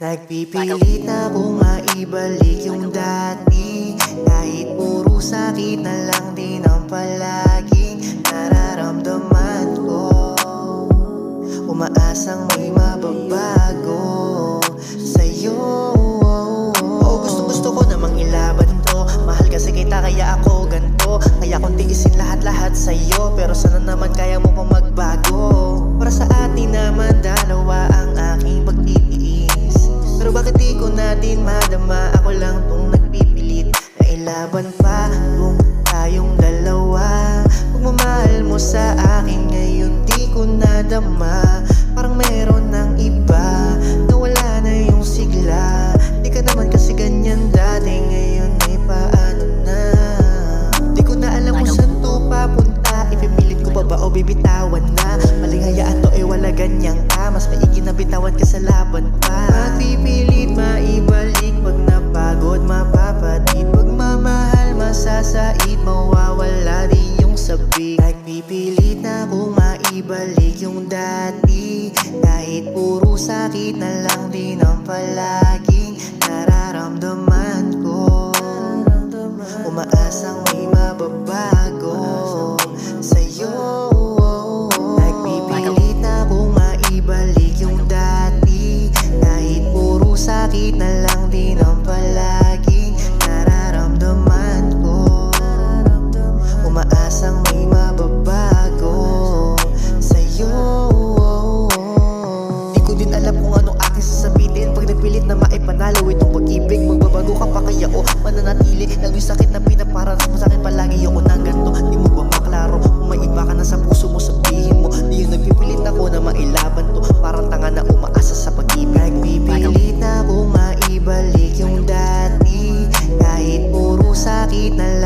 Nagpipilit akong maibalik yung dati, kahit puro sakit na lang din ang palaging nararamdaman ko. Umaasang may mababago sa'yo. Gusto ko namang ilaban to. Mahal kasi kita kaya ako ganto. Kaya kong tiisin lahat-lahat sa'yo, pero sana naman kaya mo pa magbago. Para sa atin naman dalawa ang aking pagtitiis, pero bakit di ko na din madama? Ako lang tong nagpipilit na ilaban pa kung tayong dalawa. Pagmamahal mo sa akin ngayon di ko nadama. Parang meron ng iba, nawala na yung sigla. Di ka naman kasi ganyan dati, ngayon ay paano na? Di ko na alam kung saan to papunta. Ipipilit ko pa ba o bibitawan na? Maling hayaan to wala ganyang ka. Mas maigi na bitawan ka sa laban pa. Mapipilit maibalik pag napagod mapapatid. Pagmamahal masasaid, mawawala din yung sabik. Nagpipilit na akong maibalik yung dati, kahit puro sakit na lang din ang palaging nararamdaman ko. Umaasang may mababago sa'yo. Nagpipilit na akong maibalik yung dati, kahit puro sakit na lang din ang palaging nararamdaman ko. Umaasang may mababago sa'yo. Di ko din alam kung anong aking sasabihin pag nagpilit na maipanalo itong pag-ibig. Magbabago ka pa kaya o mananatili lang yung sakit na pinaparas mo sa'kin palagi. Ako na ganito, di mo ba maklaro? Kung may iba ka na sa puso mo, sabihin mo. Di yung nagpipilit ako na mailaban to, parang tanga na umaasa sa pag-ibig. Nagpipilit na akong maibalik yung dati, kahit puro sakit na